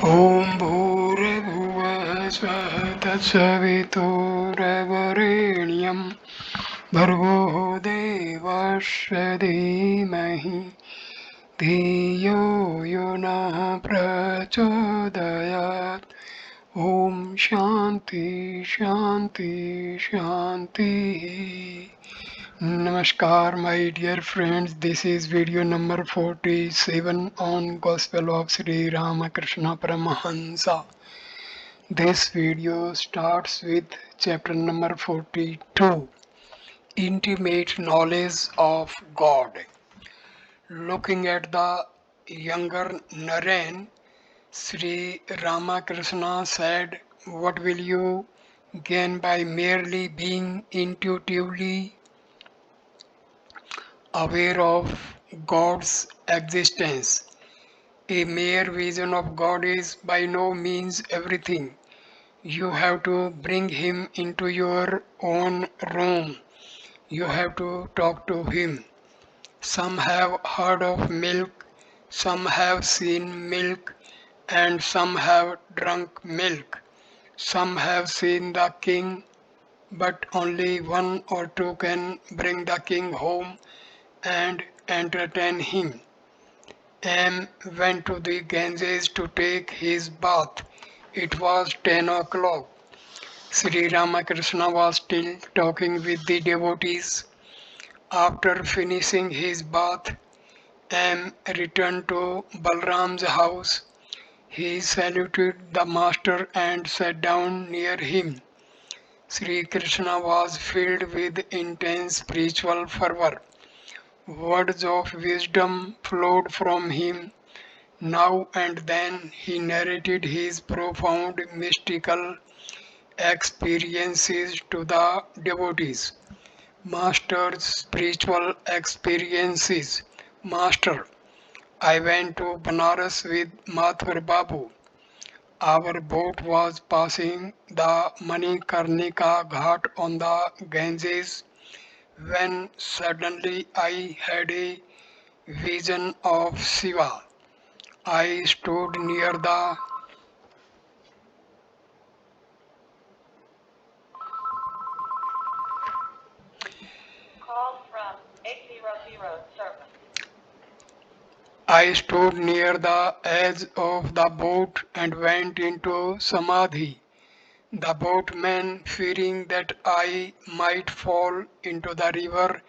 ॐ भूर्भुवः स्वः तत्सवितुर्वरेण्यं भर्गो देवस्य धीमहि धियो यो नः प्रचोदयात् ॐ शान्ति शान्ति शान्तिः. Namaskar, my dear friends. This is video number 47 on Gospel of Sri Ramakrishna Parmahamsa. This video starts with chapter number 42, Intimate Knowledge of God. Looking at the younger Naren, Sri Ramakrishna said, "What will you gain by merely being intuitively aware of God's existence? A mere vision of God is by no means everything. You have to bring Him into your own room. You have to talk to Him. Some have heard of milk, some have seen milk, and some have drunk milk. Some have seen the king, but only one or two can bring the king home and entertain him. M went to the Ganges to take his bath. It was 10 o'clock. Sri Ramakrishna was still talking with the devotees. After finishing his bath, M returned to Balram's house. He saluted the master and sat down near him. Sri Krishna was filled with intense spiritual fervor. Words of wisdom flowed from him. Now and then he narrated his profound mystical experiences to the devotees. Master's spiritual experiences. Master, I went to Banaras with Mathur Babu. Our boat was passing the Manikarnika Ghat on the Ganges when suddenly I had a vision of Shiva. I stood near the Call from 800 service. I stood near the edge of the boat and went into samadhi. The boatman, fearing that I might fall into the river,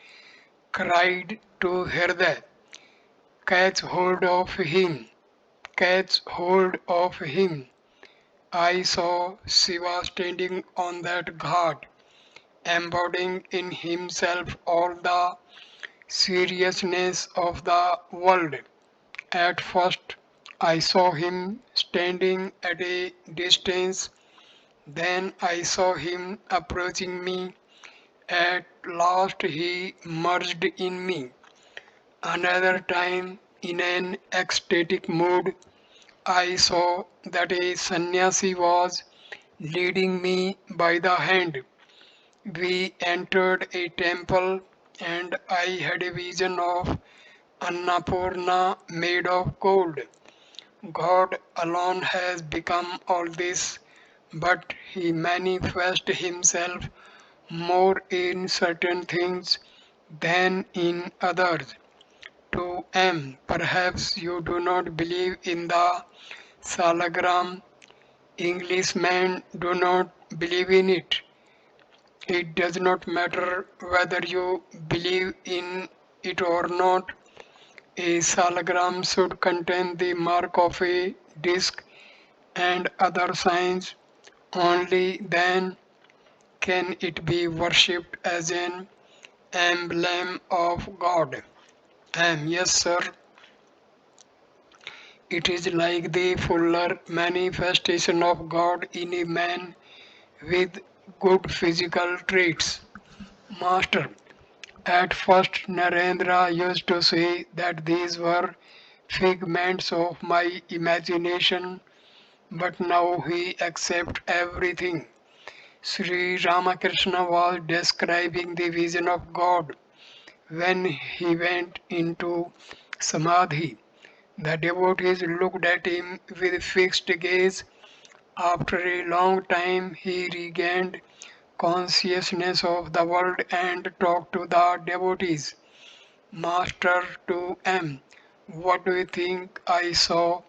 cried to Hriday, "Catch hold of him! Catch hold of him!" I saw Shiva standing on that ghat, embodying in himself all the seriousness of the world. At first, I saw him standing at a distance, then I saw him approaching me. At last, he merged in me. Another time, in an ecstatic mood, I saw that a sannyasi was leading me by the hand. We entered a temple and I had a vision of Annapurna made of gold. God alone has become all this, but He manifests Himself more in certain things than in others. To M, perhaps you do not believe in the salagram. Englishmen do not believe in it. It does not matter whether you believe in it or not. A salagram should contain the mark of a disc and other signs. Only then can it be worshipped as an emblem of God. Yes, sir. It is like the fuller manifestation of God in a man with good physical traits. Master, at first Narendra used to say that these were figments of my imagination, but now he accepts everything. Sri Ramakrishna was describing the vision of God when he went into Samadhi. The devotees looked at him with fixed gaze. After a long time, he regained consciousness of the world and talked to the devotees. Master to M. What do you think I saw?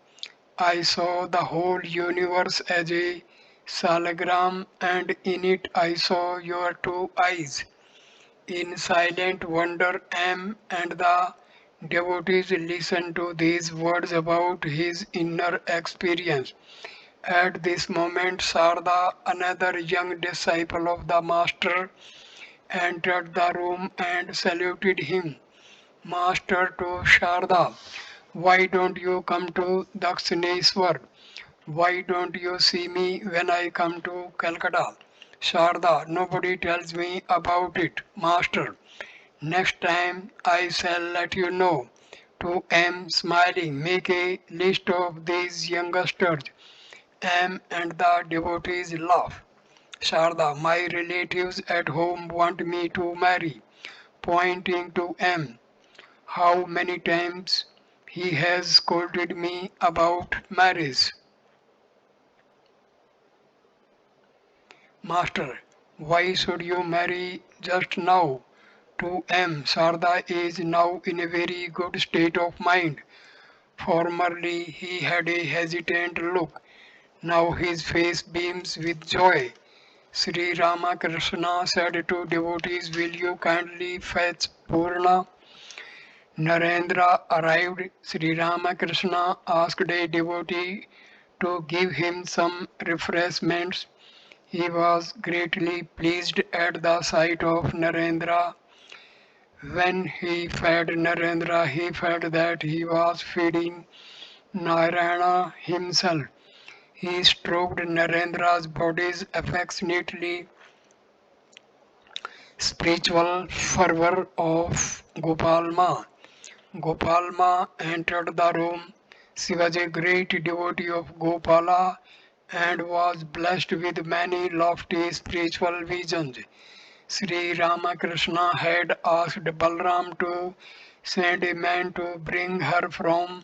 I saw the whole universe as a salagram, and in it I saw your two eyes. In silent wonder, M and the devotees listened to these words about his inner experience. At this moment, Sarda, another young disciple of the Master, entered the room and saluted him. Master to Sharda, why don't you come to Dakshineswar? Why don't you see me when I come to Calcutta? Sharda, nobody tells me about it, Master. Next time I shall let you know. To M smiling, make a list of these youngsters. M and the devotees laugh. Sharda, my relatives at home want me to marry. Pointing to M. How many times he has scolded me about marriage. Master, why should you marry just now? To M. Sarda is now in a very good state of mind. Formerly he had a hesitant look. Now his face beams with joy. Sri Ramakrishna said to devotees, will you kindly fetch Purna? Narendra arrived. Sri Ramakrishna asked a devotee to give him some refreshments. He was greatly pleased at the sight of Narendra. When he fed Narendra, he felt that he was feeding Narayana himself. He stroked Narendra's body affectionately. Spiritual fervor of Gopalma. Gopalma entered the room. She was a great devotee of Gopala and was blessed with many lofty spiritual visions. Sri Ramakrishna had asked Balram to send a man to bring her from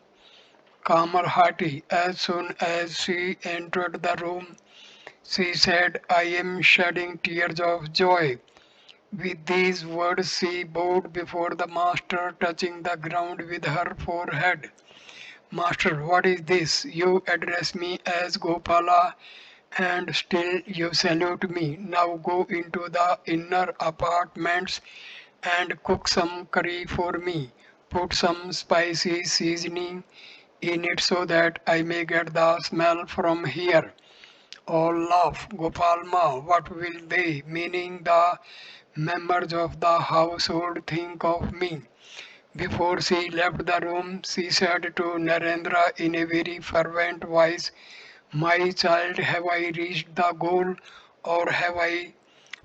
Kamarhati. As soon as she entered the room, she said, I am shedding tears of joy. With these words, she bowed before the Master, touching the ground with her forehead. Master, what is this? You address me as Gopala and still you salute me. Now go into the inner apartments and cook some curry for me. Put some spicy seasoning in it so that I may get the smell from here. All laugh. Gopalma, what will they, meaning the members of the household, think of me? Before she left the room, she said to Narendra in a very fervent voice, my child, have I reached the goal or have I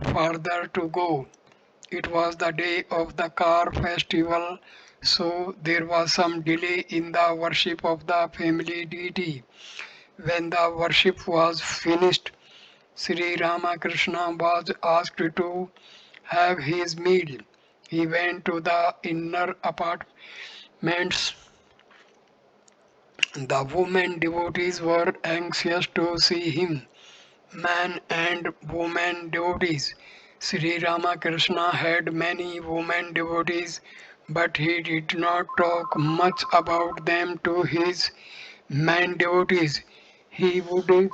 farther to go? It was the day of the car festival, so there was some delay in the worship of the family deity. When the worship was finished, Sri Ramakrishna was asked to have his meal. He went to the inner apartments. The women devotees were anxious to see him. Man and woman devotees. Sri Ramakrishna had many women devotees, but he did not talk much about them to his man devotees. He would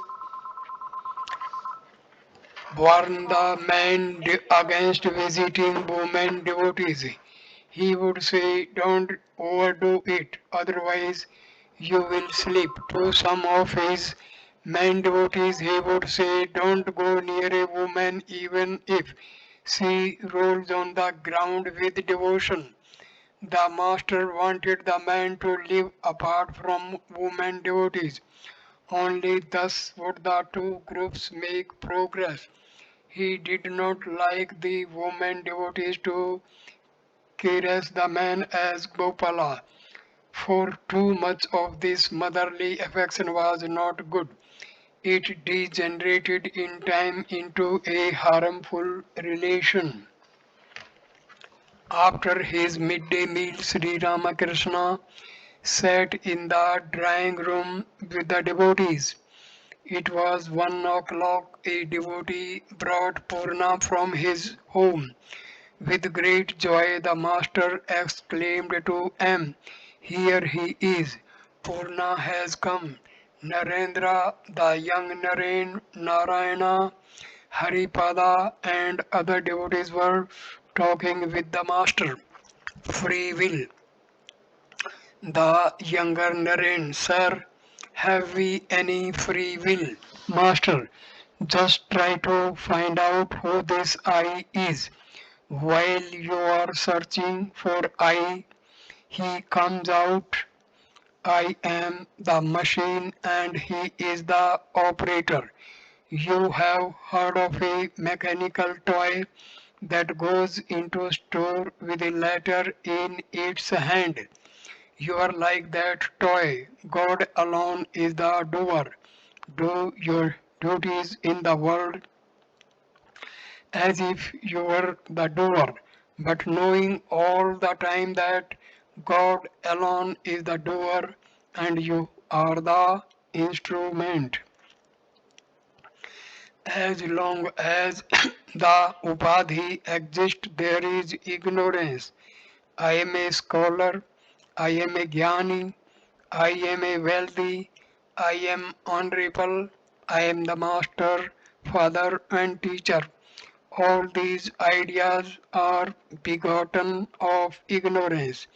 warn the men against visiting women devotees. He would say, don't overdo it, otherwise you will sleep. To some of his men devotees, he would say, don't go near a woman even if she rolls on the ground with devotion. The master wanted the man to live apart from women devotees. Only thus would the two groups make progress. He did not like the women devotees to caress the man as Gopala, for too much of this motherly affection was not good. It degenerated in time into a harmful relation. After his midday meal, Sri Ramakrishna sat in the drawing room with the devotees. It was 1 o'clock. A devotee brought Purna from his home. With great joy the master exclaimed to M. Here he is. Purna has come. Narendra, the young Narayana, Haripada and other devotees were talking with the master. Free will. The younger Naren, sir, have we any free will? Master, just try to find out who this I is. While you are searching for I, he comes out. I am the machine and he is the operator. You have heard of a mechanical toy that goes into a store with a letter in its hand. You are like that toy. God alone is the doer. Do your duties in the world as if you were the doer, but knowing all the time that God alone is the doer and you are the instrument. As long as the upadhi exists, there is ignorance. I am a scholar, I am a jnani, I am a wealthy, I am honorable, I am the master, father, and teacher. All these ideas are begotten of ignorance.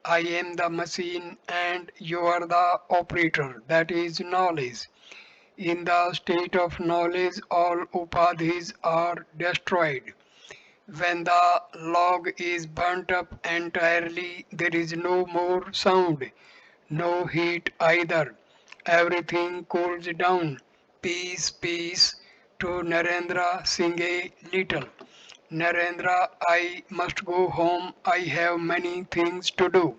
I am the machine and you are the operator, that is knowledge. In the state of knowledge, all upadhis are destroyed. When the log is burnt up entirely, there is no more sound, no heat either. Everything cools down. Peace, peace. To Narendra, sing a little. Narendra, I must go home. I have many things to do.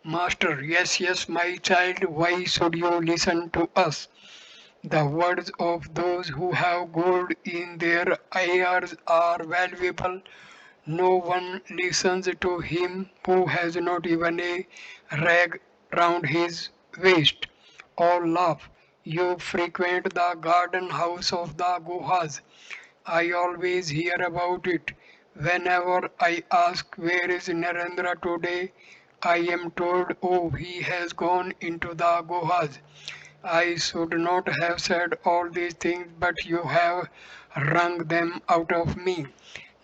Master, yes, yes, my child, why should you listen to us? The words of those who have gold in their ears are valuable. No one listens to him who has not even a rag round his waist. All laugh. You frequent the garden house of the Guhas. I always hear about it. Whenever I ask where is Narendra today, I am told, oh, he has gone into the Guhas. I should not have said all these things, but you have wrung them out of me.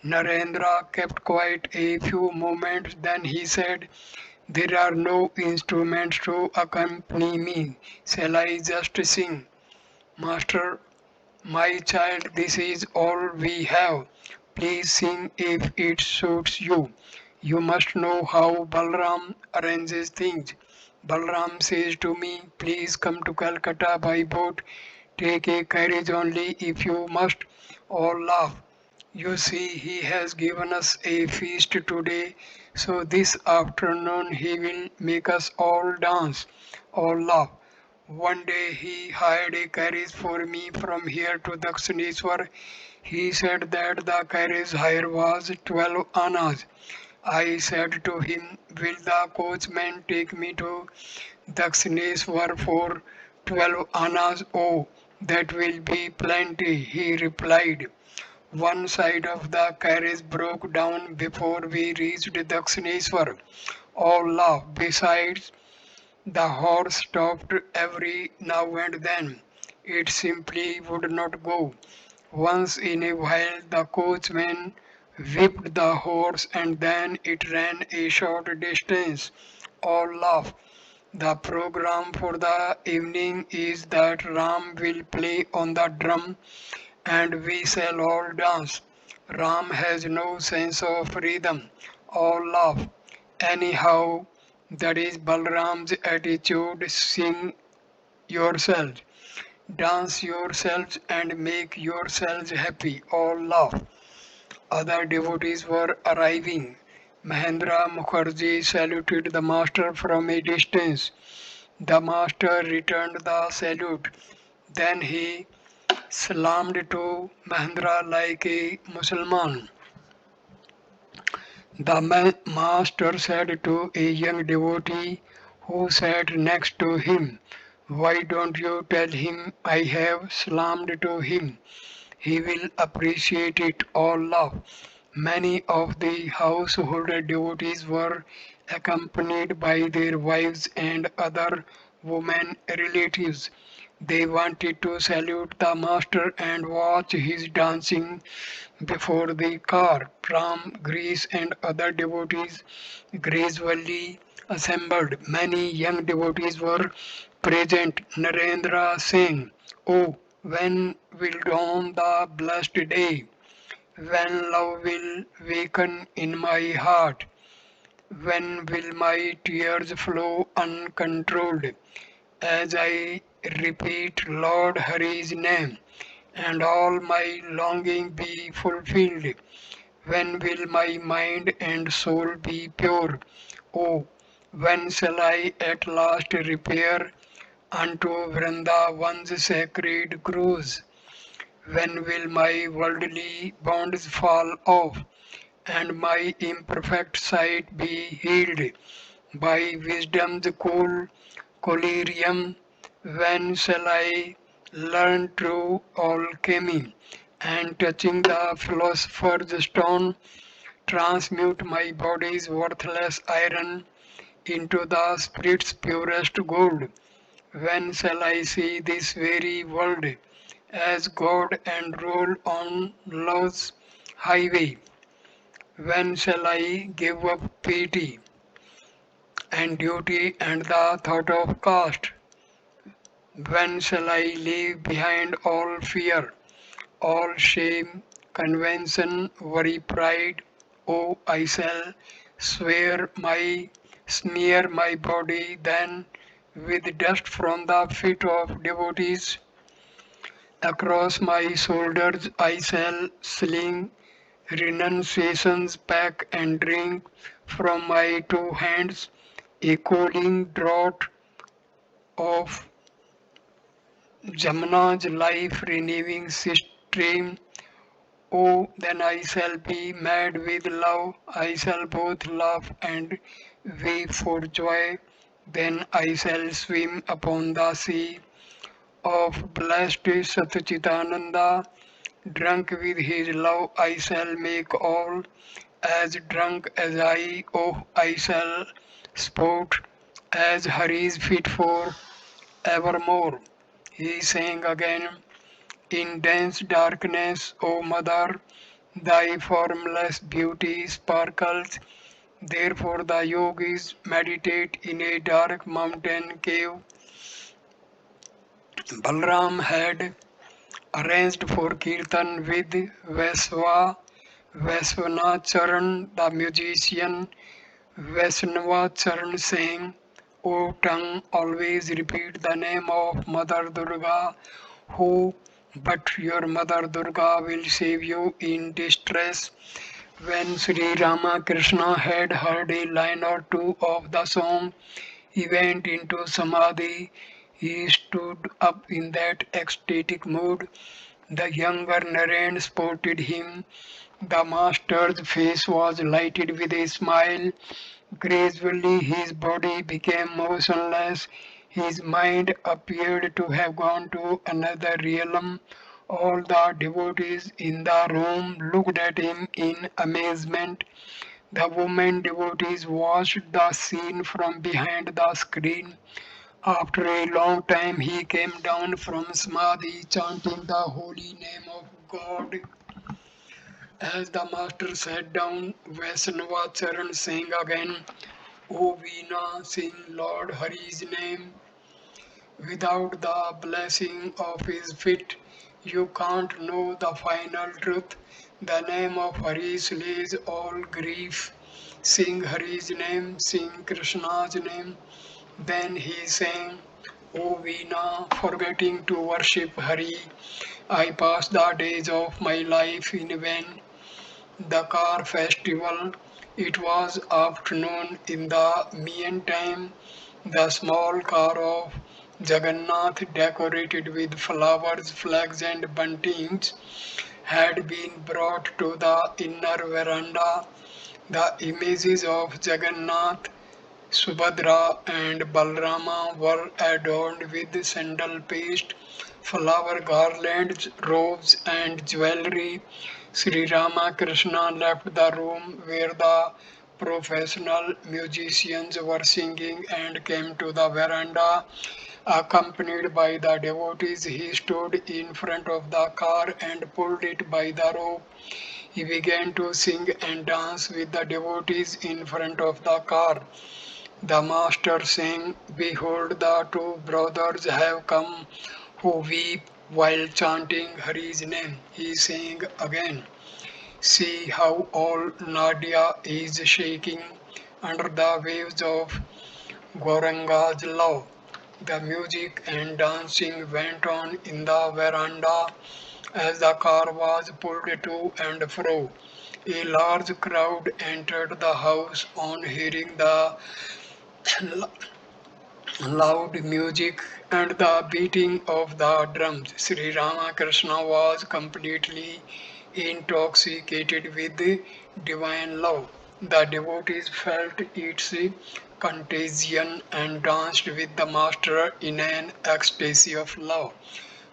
Narendra kept quiet a few moments, then he said, there are no instruments to accompany me. Shall I just sing? Master, my child, this is all we have. Please sing if it suits you. You must know how Balram arranges things. Balram says to me, please come to Calcutta by boat. Take a carriage only if you must. All laugh. You see, he has given us a feast today, so this afternoon he will make us all dance. All laugh. One day he hired a carriage for me from here to Dakshineswar. He said that the carriage hire was 12 annas. I said to him, will the coachman take me to Dakshineswar for 12 annas? Oh, that will be plenty, he replied. One side of the carriage broke down before we reached Dakshineswar. All laughed. Besides, the horse stopped every now and then. It simply would not go. Once in a while the coachman whipped the horse and then it ran a short distance. All laugh. The program for the evening is that Ram will play on the drum and we shall all dance. Ram has no sense of rhythm. All laugh. Anyhow, that is Balram's attitude. Sing yourselves, dance yourselves, and make yourselves happy. All laugh. Other devotees were arriving. Mahendra Mukherjee saluted the master from a distance. The master returned the salute. Then he salaamed to Mahendra like a Muslim. The master said to a young devotee who sat next to him. Why don't you tell him I have slammed to him? He will appreciate it all love. Many of the household devotees were accompanied by their wives and other women relatives. They wanted to salute the master and watch his dancing before the car. From Greece and other devotees gradually assembled. Many young devotees were present. Narendra saying, "Oh, when will dawn the blessed day? When love will waken in my heart? When will my tears flow uncontrolled as I repeat Lord Hari's name and all my longing be fulfilled? When will my mind and soul be pure? Oh, when shall I at last repair unto Vrindavan's sacred groves? When will my worldly bonds fall off and my imperfect sight be healed by wisdom's cool collyrium? When shall I learn true alchemy and touching the philosopher's stone transmute my body's worthless iron into the spirit's purest gold? When shall I see this very world as God and rule on love's highway? When shall I give up pity and duty and the thought of caste? When shall I leave behind all fear, all shame, convention, worry, pride? Oh, I shall smear my body then with dust from the feet of devotees. Across my shoulders I shall sling renunciation's pack and drink from my two hands a cooling draught of Jamna's life renewing stream. Oh, then I shall be mad with love. I shall both laugh and weep for joy. Then I shall swim upon the sea of blessed Satchitananda. Drunk with his love, I shall make all as drunk as I. Oh, I shall sport as Hari's fit for evermore. He sang again, in dense darkness, O Mother, thy formless beauty sparkles. Therefore the yogis meditate in a dark mountain cave. Balram had arranged for Kirtan with Vaiswanacharan, the musician. Vaisnavacharan saying, O tongue, always repeat the name of Mother Durga, who but your Mother Durga will save you in distress. When Sri Ramakrishna had heard a line or two of the song, he went into Samadhi. He stood up in that ecstatic mood. The younger Naren spotted him. The master's face was lighted with a smile. Gradually his body became motionless. His mind appeared to have gone to another realm. All the devotees in the room looked at him in amazement. The women devotees watched the scene from behind the screen. After a long time he came down from Samadhi chanting the holy name of God. As the master sat down, Vaisnavacharan sang again, O Veena, sing Lord Hari's name. Without the blessing of his feet, you can't know the final truth. The name of Hari slays all grief. Sing Hari's name, sing Krishna's name. Then he sang, O Veena, forgetting to worship Hari, I passed the days of my life in vain. The car festival. It was afternoon in the meantime. The small car of Jagannath, decorated with flowers, flags, and buntings, had been brought to the inner veranda. The images of Jagannath Subhadra and Balrama were adorned with sandal paste, flower garlands, robes, and jewelry. Sri Ramakrishna left the room where the professional musicians were singing and came to the veranda. Accompanied by the devotees, he stood in front of the car and pulled it by the rope. He began to sing and dance with the devotees in front of the car. The master sang, "Behold, the two brothers have come who weep while chanting Hari's name." He sang again, "See how all Nadia is shaking under the waves of Gauranga's love." The music and dancing went on in the veranda as the car was pulled to and fro. A large crowd entered the house on hearing the loud music and the beating of the drums. Sri Ramakrishna was completely intoxicated with divine love. The devotees felt its contagion and danced with the master in an ecstasy of love.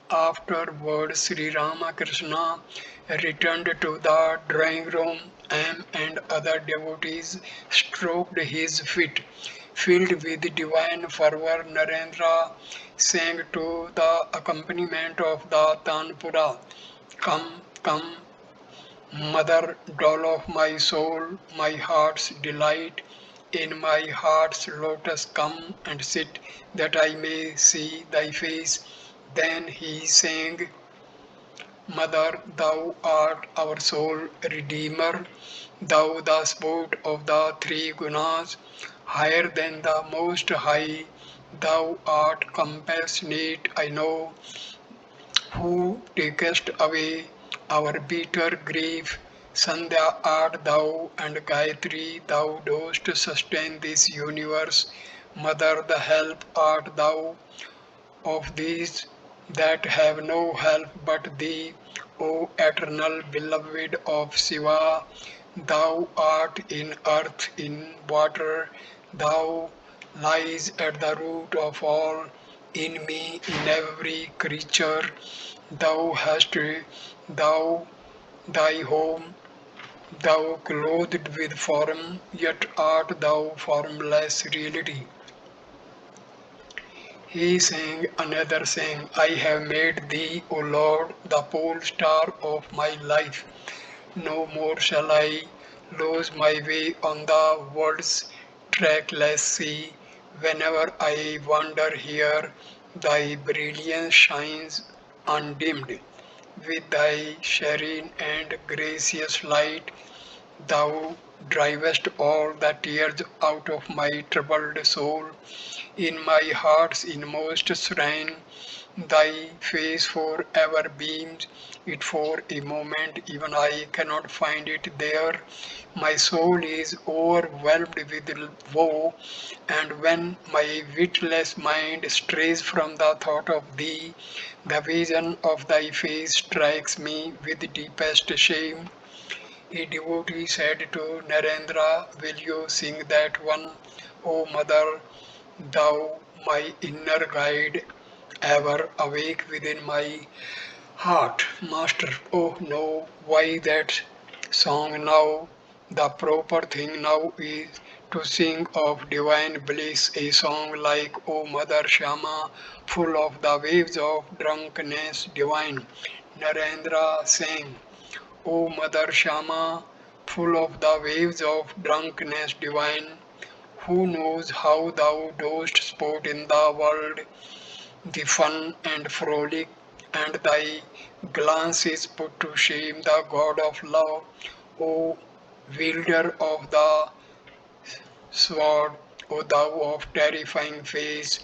Afterward, Sri Ramakrishna returned to the drawing room. And other devotees stroked his feet. Filled with divine fervor, Narendra sang to the accompaniment of the Tanpura, "Come, come, mother, doll of my soul, my heart's delight. In my heart's lotus come and sit, that I may see thy face." Then he sang, "Mother, thou art our sole Redeemer, thou the sport of the three gunas, higher than the most high, thou art compassionate, I know, who takest away our bitter grief. Sandhya art thou, and Gayatri, thou dost sustain this universe. Mother, the help art thou of these that have no help but thee, O eternal beloved of Shiva. Thou art in earth, in water, thou lies at the root of all, in me, in every creature. Thou hast thou thy home, thou clothed with form, yet art thou formless reality. He sang another sang, "I have made thee, O Lord, the pole star of my life. No more shall I lose my way on the world's trackless sea. Whenever I wander here, thy brilliance shines undimmed. With thy serene and gracious light, thou drivest all the tears out of my troubled soul. In my heart's inmost shrine, thy face forever beams. It for a moment, even I cannot find it there. My soul is overwhelmed with woe, and when my witless mind strays from the thought of thee, the vision of thy face strikes me with deepest shame." A devotee said to Narendra, "Will you sing that one, O mother, thou my inner guide, ever awake within my heart?" Master, oh no, why that song now? The proper thing now is to sing of divine bliss, a song like O Mother Shama, full of the waves of drunkenness divine. Narendra sang, "O Mother Shama, full of the waves of drunkenness divine, who knows how thou dost sport in the world, the fun and frolic, and thy glance is put to shame the God of love, O wielder of the sword, O thou of terrifying face.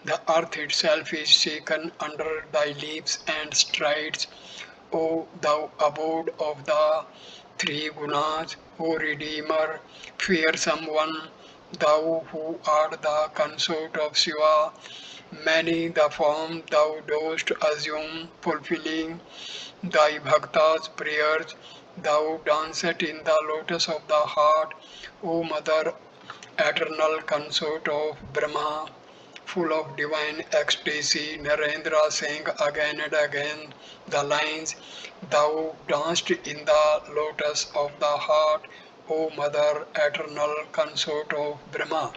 The earth itself is shaken under thy leaps and strides, O thou abode of the three gunas, O Redeemer, fearsome one, thou who art the consort of Shiva. Many the form thou dost assume, fulfilling thy bhaktas' prayers. Thou dancest in the lotus of the heart, O Mother eternal consort of Brahma, full of divine ecstasy, Narendra sang again and again the lines, "Thou danced in the lotus of the heart, O Mother, eternal consort of Brahma."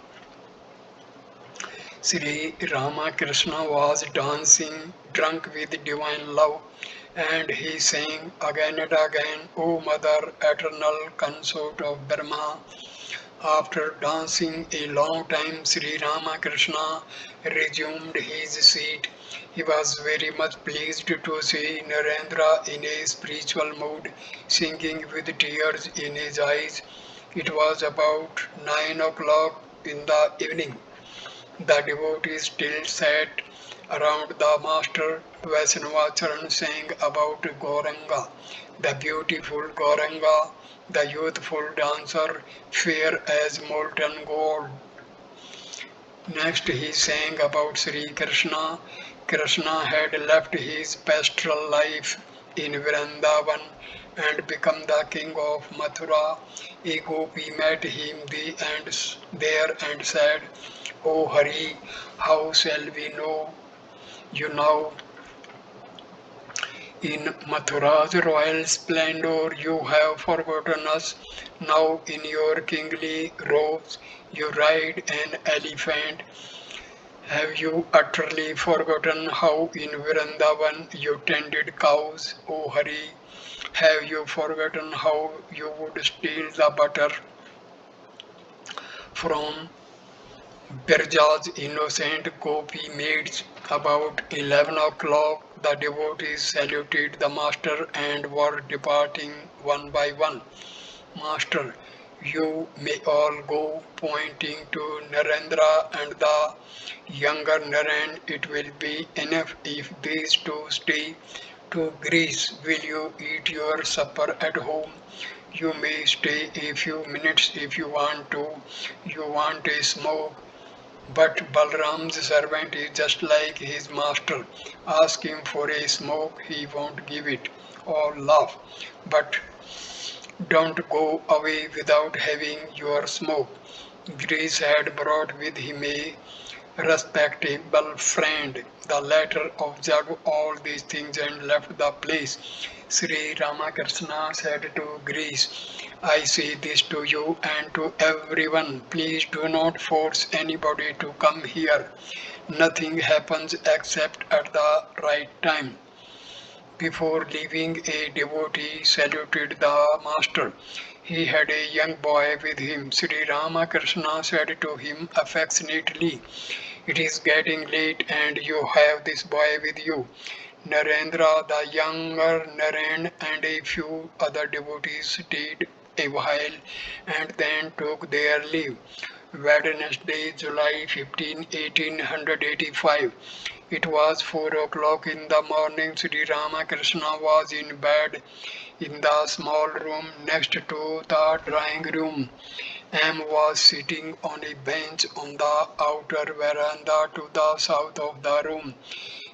Sri Ramakrishna was dancing, drunk with divine love, and he sang again and again, "O Mother, eternal consort of Brahma." After dancing a long time, Sri Ramakrishna resumed his seat. He was very much pleased to see Narendra in a spiritual mood, singing with tears in his eyes. It was about 9 o'clock in the evening. The devotees still sat around the master. Vaishnavacharan sang about Gauranga, the beautiful Gauranga, the youthful dancer, fair as molten gold. Next he sang about Sri Krishna. Krishna had left his pastoral life in Vrindavan and become the king of Mathura. A gopi met him there and said, "O Hari, how shall we know you now? In Mathura's royal splendor you have forgotten us. Now in your kingly robes you ride an elephant. Have you utterly forgotten how in Vrindavan you tended cows, O Hari? Have you forgotten how you would steal the butter from Birja's innocent gopi maids? About 11 o'clock the devotees saluted the master and were departing one by one. "Master, you may all go," pointing to Narendra and the younger Naren. "It will be enough if these two stay to Greece. Will you eat your supper at home? You may stay a few minutes if you want to. You want a smoke. But Balram's servant is just like his master. Ask him for a smoke, he won't give it." All laugh. "But don't go away without having your smoke." Greece had brought with him a respectable friend. The latter observed all these things and left the place. Sri Ramakrishna said to Greece, "I say this to you and to everyone. Please do not force anybody to come here. Nothing happens except at the right time." Before leaving, a devotee saluted the master. He had a young boy with him. Sri Ramakrishna said to him affectionately, "It is getting late and you have this boy with you." Narendra, the younger Naren, and a few other devotees stayed a while and then took their leave. Wednesday, July 15, 1885. It was 4 o'clock in the morning. Sri Ramakrishna was in bed in the small room next to the drawing room. M was sitting on a bench on the outer veranda to the south of the room.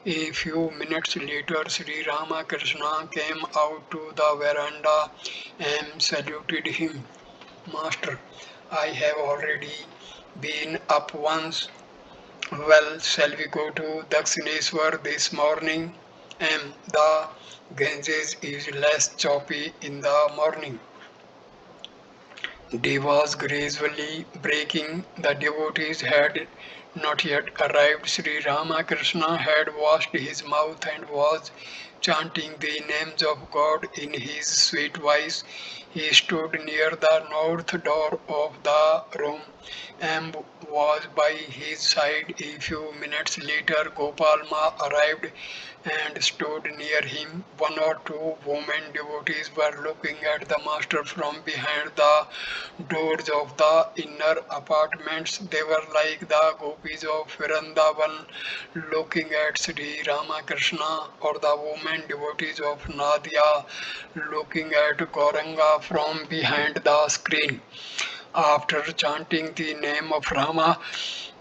A few minutes later, Sri Ramakrishna came out to the veranda and saluted him. "Master, I have already been up once." "Well, shall we go to Dakshineswar this morning?" The Ganges is less choppy in the morning. Day was gradually breaking. The devotees had not yet arrived. Sri Ramakrishna had washed his mouth and was chanting the names of God in his sweet voice. He stood near the north door of the room. M was by his side. A few minutes later, Gopalma arrived and stood near him. One or two women devotees were looking at the master from behind the doors of the inner apartments. They were like the gopis of Vrindavan looking at Sri Ramakrishna, or the women devotees of Nadia looking at Gauranga from behind the screen. After chanting the name of Rama,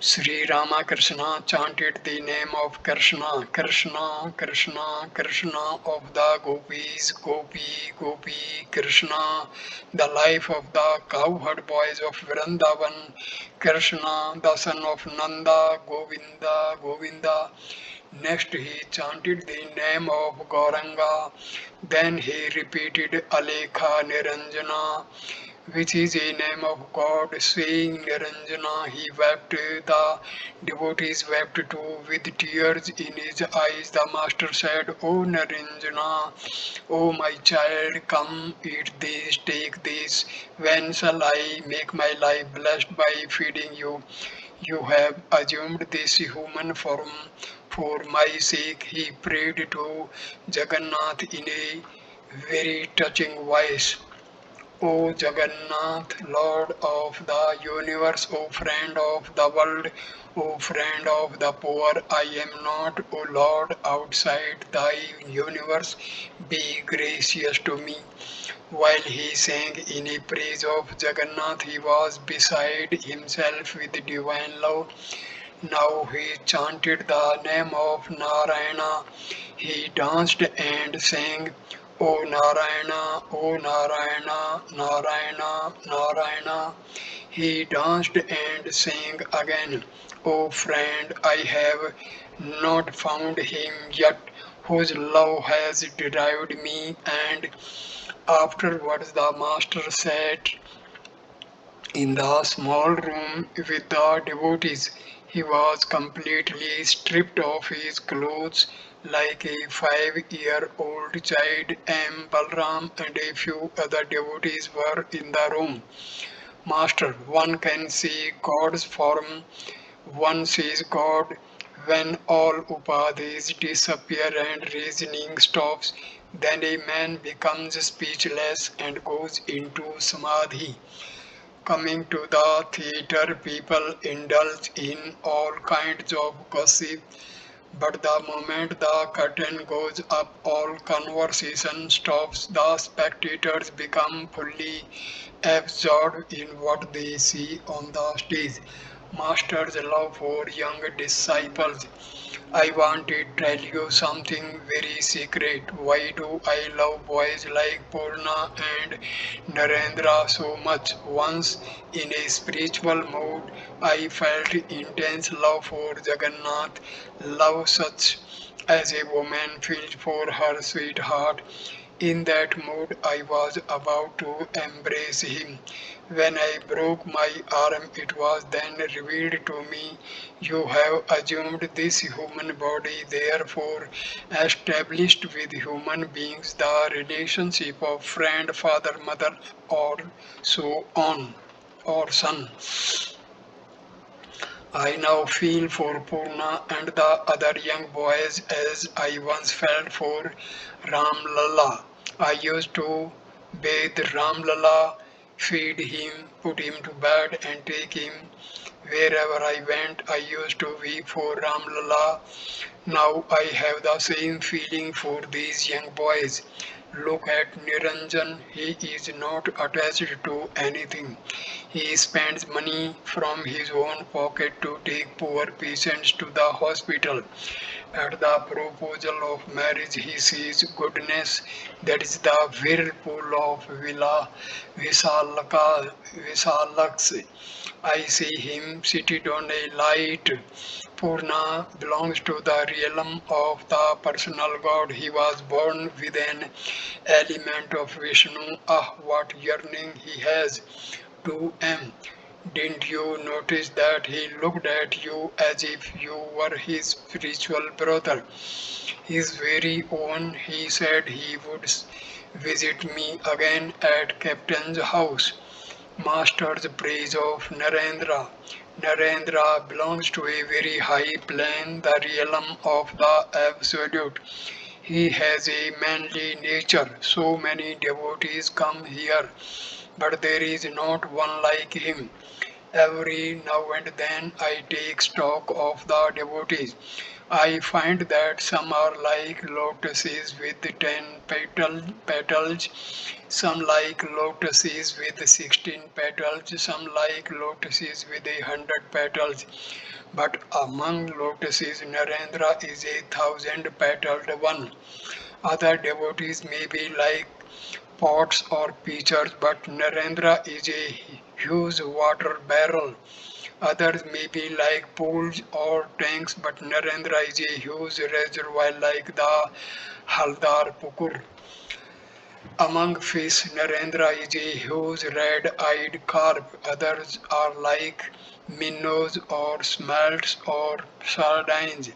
Sri Ramakrishna chanted the name of Krishna, Krishna, Krishna, Krishna of the gopis, Gopi, Gopi, Krishna, the life of the cowherd boys of Vrindavan, Krishna, the son of Nanda, Govinda, Govinda. Next he chanted the name of Gauranga, then he repeated Alekha Niranjana, which is a name of God, saying Niranjana, he wept, the devotees wept too, with tears in his eyes. The master said, O Niranjana, O my child, come eat this, take this. When shall I make my life blessed by feeding you? You have assumed this human form for my sake. He prayed to Jagannath in a very touching voice. O Jagannath, Lord of the universe, O friend of the world, O friend of the poor, I am not, O Lord, outside thy universe. Be gracious to me. While he sang in a praise of Jagannath, he was beside himself with divine love. Now he chanted the name of Narayana. He danced and sang, O Narayana, O Narayana, Narayana, Narayana. He danced and sang again, O friend, I have not found him yet whose love has derived me. And afterwards the master sat in the small room with the devotees. He was completely stripped of his clothes like a 5-year-old child. M. Balram and a few other devotees were in the room. Master, one can see God's form, one sees God when all upadhis disappear and reasoning stops. Then a man becomes speechless and goes into samadhi. Coming to the theatre, people indulge in all kinds of gossip, but the moment the curtain goes up, all conversation stops. The spectators become fully absorbed in what they see on the stage. Master's love for young disciples. I want to tell you something very secret. Why do I love boys like Purna and Narendra so much? Once in a spiritual mood, I felt intense love for Jagannath, love such as a woman feels for her sweetheart. In that mood, I was about to embrace him. When I broke my arm, it was then revealed to me, you have assumed this human body, therefore established with human beings the relationship of friend, father, mother, or so on, or son. I now feel for Purna and the other young boys as I once felt for Ram Lalla. I used to bathe Ram Lalla, feed him, put him to bed, and take him wherever I went. I used to weep for Ram Lalla. Now I have the same feeling for these young boys. Look at Niranjan, he is not attached to anything. He spends money from his own pocket to take poor patients to the hospital. At the proposal of marriage, he sees goodness, that is the whirlpool of Visalaks. I see him seated on a light. Purna belongs to the realm of the personal God. He was born with an element of Vishnu. Ah, what yearning he has to M. Didn't you notice that he looked at you as if you were his spiritual brother? His very own. He said he would visit me again at Captain's house. Master's praise of Narendra. Narendra belongs to a very high plane, the realm of the Absolute. He has a manly nature. So many devotees come here, but there is not one like him. Every now and then I take stock of the devotees. I find that some are like lotuses with 10 petals, some like lotuses with 16 petals, some like lotuses with 100 petals. But among lotuses, Narendra is 1,000 petaled one. Other devotees may be like pots or pitchers, but Narendra is a huge water barrel. Others may be like pools or tanks, but Narendra is a huge reservoir like the Haldar Pukur. Among fish, Narendra is a huge red-eyed carp. Others are like minnows or smelts or sardines.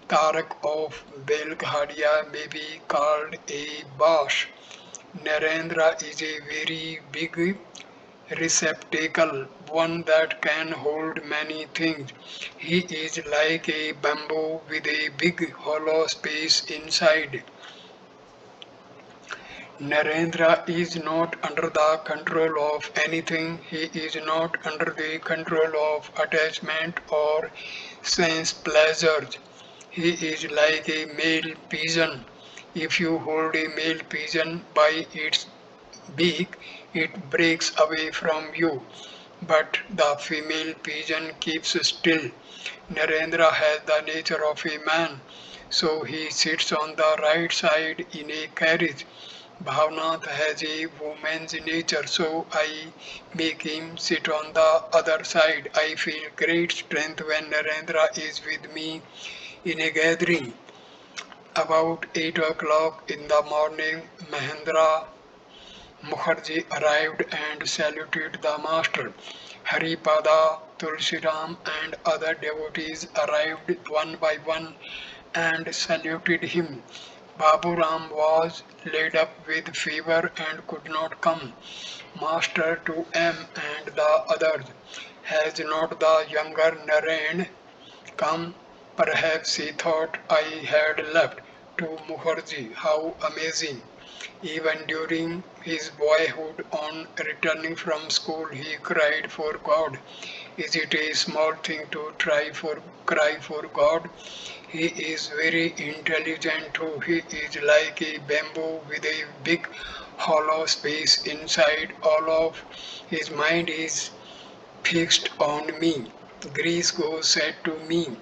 Tarak of Belghadia may be called a bash. Narendra is a very big receptacle, one that can hold many things. He is like a bamboo with a big hollow space inside. Narendra is not under the control of anything. He is not under the control of attachment or sense pleasures. He is like a male pigeon. If you hold a male pigeon by its beak, it breaks away from you. But the female pigeon keeps still. Narendra has the nature of a man, so he sits on the right side in a carriage. Bhavnath has a woman's nature, so I make him sit on the other side. I feel great strength when Narendra is with me in a gathering. About 8 o'clock in the morning, Mahendra Mukherjee arrived and saluted the master. Haripada, Tulsiram and other devotees arrived one by one and saluted him. Baburam was laid up with fever and could not come. Master to M and the others. Has not the younger Narayan come? Perhaps he thought I had left. To Mukherjee, how amazing! Even during his boyhood, on returning from school, he cried for God. Is it a small thing to cry for God? He is very intelligent too. He is like a bamboo with a big hollow space inside. All of his mind is fixed on me. Grisco said to me.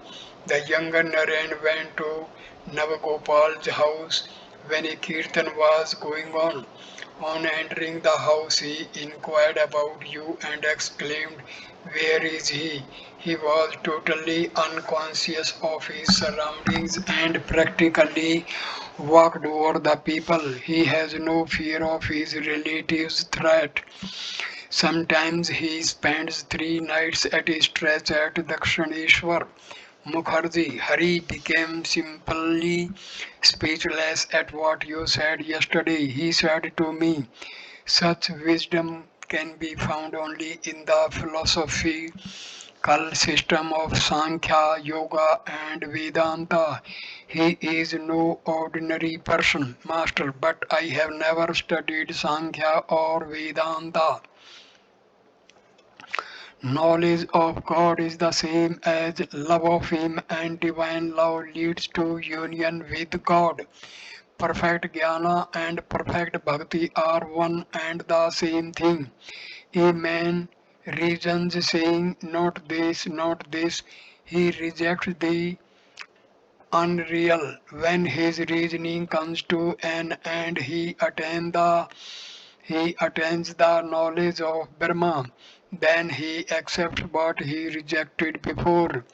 The younger Naren went to Navagopal's house when a kirtan was going on. On entering the house, he inquired about you and exclaimed, "Where is he?" He was totally unconscious of his surroundings and practically walked over the people. He has no fear of his relatives' threat. Sometimes he spends 3 nights at a stretch at Dakshineshwar. Mukherjee, Hari became simply speechless at what you said yesterday. He said to me, such wisdom can be found only in the philosophical system of Sankhya, Yoga, and Vedanta. He is no ordinary person, master, but I have never studied Sankhya or Vedanta. Knowledge of God is the same as love of Him, and divine love leads to union with God. Perfect jnana and perfect bhakti are one and the same thing. A man reasons saying, not this, not this. He rejects the unreal. When his reasoning comes to an end, he attains the knowledge of Brahma. Then he accepts what he rejected before.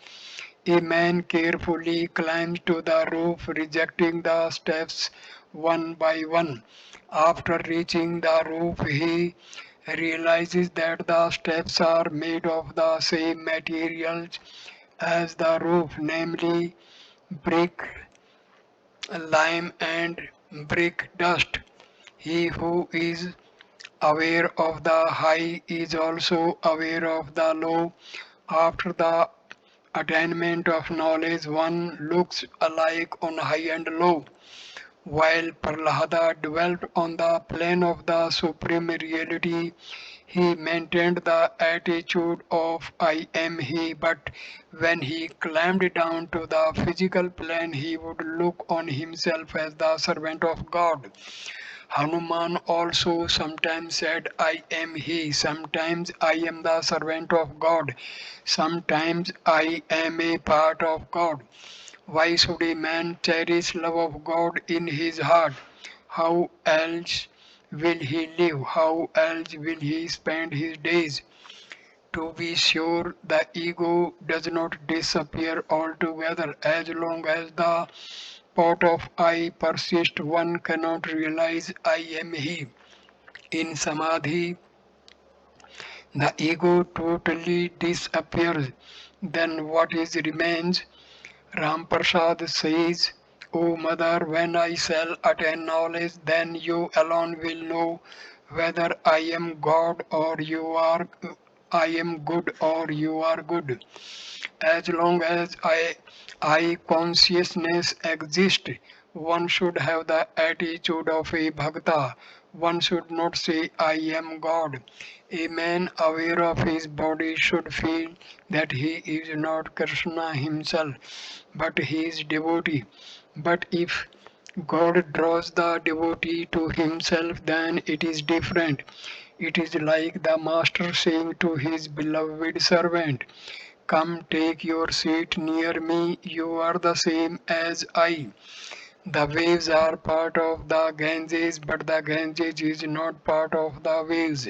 A man carefully climbs to the roof, rejecting the steps one by one. After reaching the roof, he realizes that the steps are made of the same materials as the roof, namely brick, lime, and brick dust. He who is aware of the high is also aware of the low. After the attainment of knowledge, one looks alike on high and low. While Prahlada dwelt on the plane of the supreme reality, He maintained the attitude of I am he, but when he climbed down to the physical plane, he would look on himself as the servant of God. Hanuman also sometimes said, I am he, sometimes I am the servant of God, sometimes I am a part of God. Why should a man cherish love of God in his heart? How else will he live? How else will he spend his days? To be sure, the ego does not disappear altogether. As long as the pot of I persists, one cannot realize I am he. In Samadhi, the ego totally disappears. Then what is remains? Ram Prasad says, O mother, when I shall attain knowledge, then you alone will know whether I am God or you are I am good or you are good. As long as I consciousness exists, one should have the attitude of a bhakta. One should not say, I am God. A man aware of his body should feel that he is not Krishna himself, but he is devotee. But if God draws the devotee to himself, then it is different. It is like the master saying to his beloved servant, come take your seat near me, you are the same as I. The waves are part of the Ganges, but the Ganges is not part of the waves.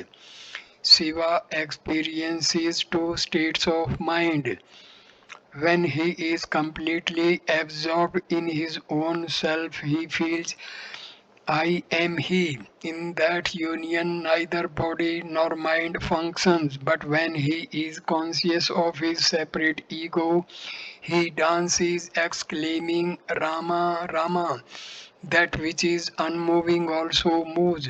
Shiva experiences two states of mind. When he is completely absorbed in his own self, he feels I am he. In that union, neither body nor mind functions, but when he is conscious of his separate ego, he dances exclaiming Rama, Rama. That which is unmoving also moves.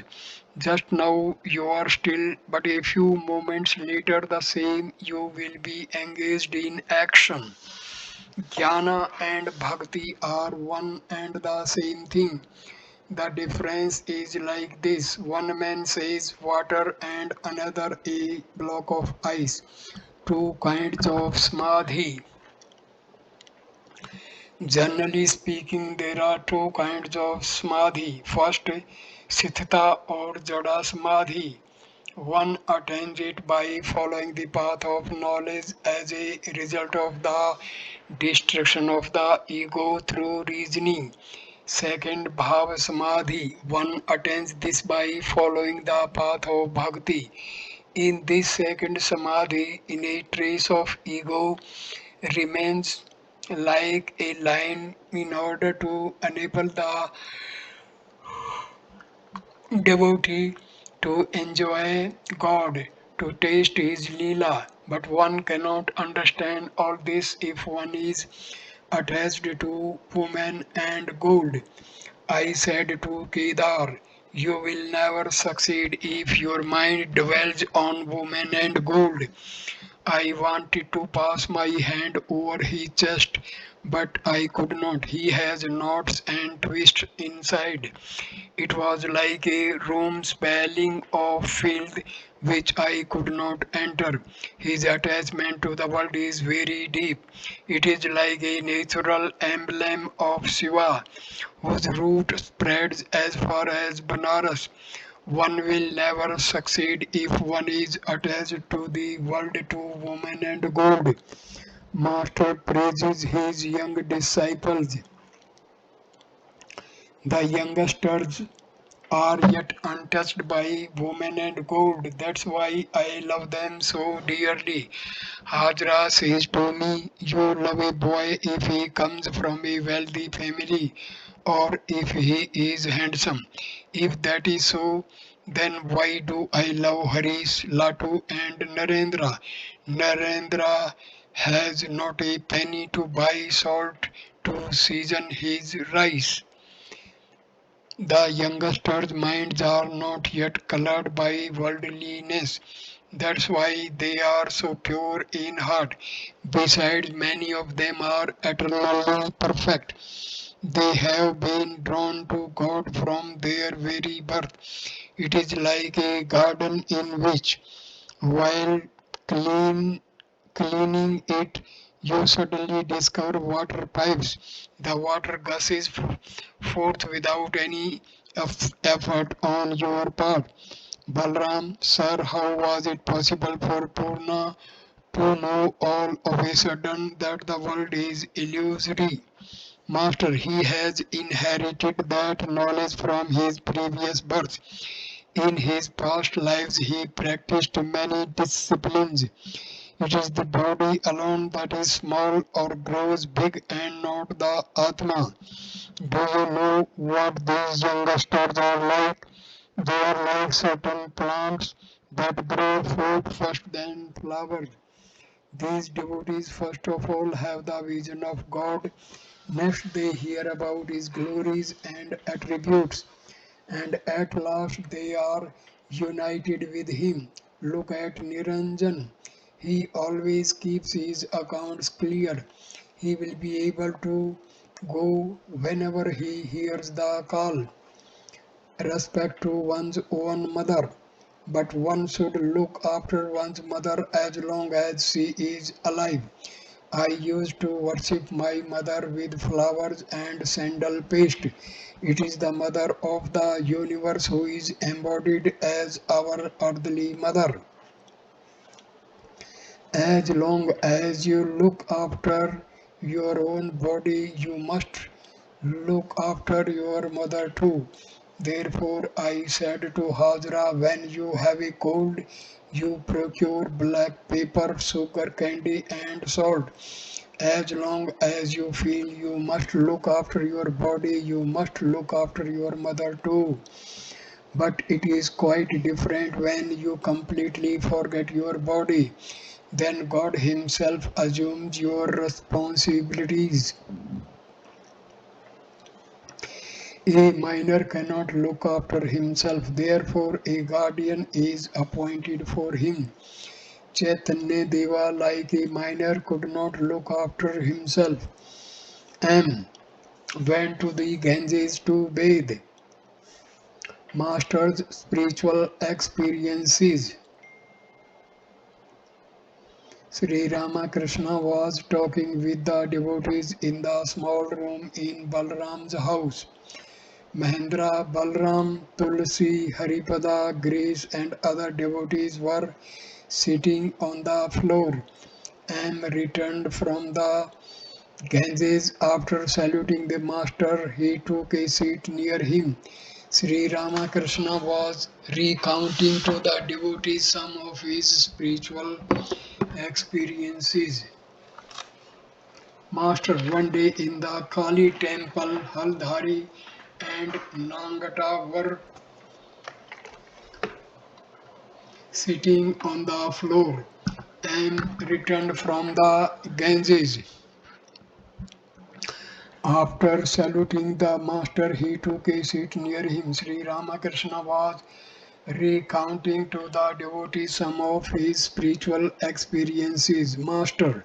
Just now you are still, but a few moments later the same you will be engaged in action. Jnana and bhakti are one and the same thing. The difference is like this: one man says water and another a block of ice. Two kinds of samadhi. Generally speaking, there are two kinds of samadhi. First, sthita or jada samadhi. One attains it by following the path of knowledge as a result of the destruction of the ego through reasoning. Second, bhava samadhi. One attains this by following the path of bhakti. In this second samadhi, in a trace of ego remains like a line in order to enable the devotee to enjoy God, to taste His Leela. But one cannot understand all this if one is attached to woman and gold. I said to Kedar, you will never succeed if your mind dwells on woman and gold. I wanted to pass my hand over his chest, but I could not. He has knots and twists inside. It was like a room smelling of filth which I could not enter. His attachment to the world is very deep. It is like a natural emblem of Shiva, whose root spreads as far as Banaras. One will never succeed if one is attached to the world, to woman and gold. Master praises his young disciples. The youngsters are yet untouched by woman and gold. That's why I love them so dearly. Hajra says to me, you love a boy if he comes from a wealthy family or if he is handsome. If that is so, then why do I love Harish, Latu and Narendra? Narendra has not a penny to buy salt to season his rice. The youngsters' minds are not yet colored by worldliness. That's why they are so pure in heart. Besides, many of them are eternally perfect. They have been drawn to God from their very birth. It is like a garden in which, while clean, cleaning it, you suddenly discover water pipes. The water gushes forth without any effort on your part. Balram, sir, how was it possible for Purna to know all of a sudden that the world is illusory? Master, he has inherited that knowledge from his previous birth. In his past lives, he practiced many disciplines. It is the body alone that is small or grows big and not the Atma. Do you know what these youngsters are like? They are like certain plants that grow fruit first, then flowers. These devotees first of all have the vision of God, next they hear about His glories and attributes, and at last they are united with Him. Look at Niranjan. He always keeps his accounts clear. He will be able to go whenever he hears the call. Respect to one's own mother, but one should look after one's mother as long as she is alive. I used to worship my mother with flowers and sandal paste. It is the mother of the universe who is embodied as our earthly mother. As long as you look after your own body, you must look after your mother too. Therefore, I said to Hajra, when you have a cold, you procure black pepper, sugar candy, and salt. As long as you feel you must look after your body, you must look after your mother too. But it is quite different when you completely forget your body. Then God Himself assumes your responsibilities. A minor cannot look after himself, therefore a guardian is appointed for him. Chaitanya Deva, like a minor, could not look after himself. M. Went to the Ganges to bathe. Master's spiritual experiences. Sri Ramakrishna was talking with the devotees in the small room in Balram's house. Mahendra, Balram, Tulsi, Haripada, Grace, and other devotees were sitting on the floor. M returned from the Ganges after saluting the master. He took a seat near him. Sri Ramakrishna was recounting to the devotees some of his spiritual experiences. Master, one day in the Kali temple, Haldhari and Nangata were sitting on the floor and returned from the Ganges. After saluting the master, he took a seat near him. Sri Ramakrishna was recounting to the devotees some of his spiritual experiences. Master,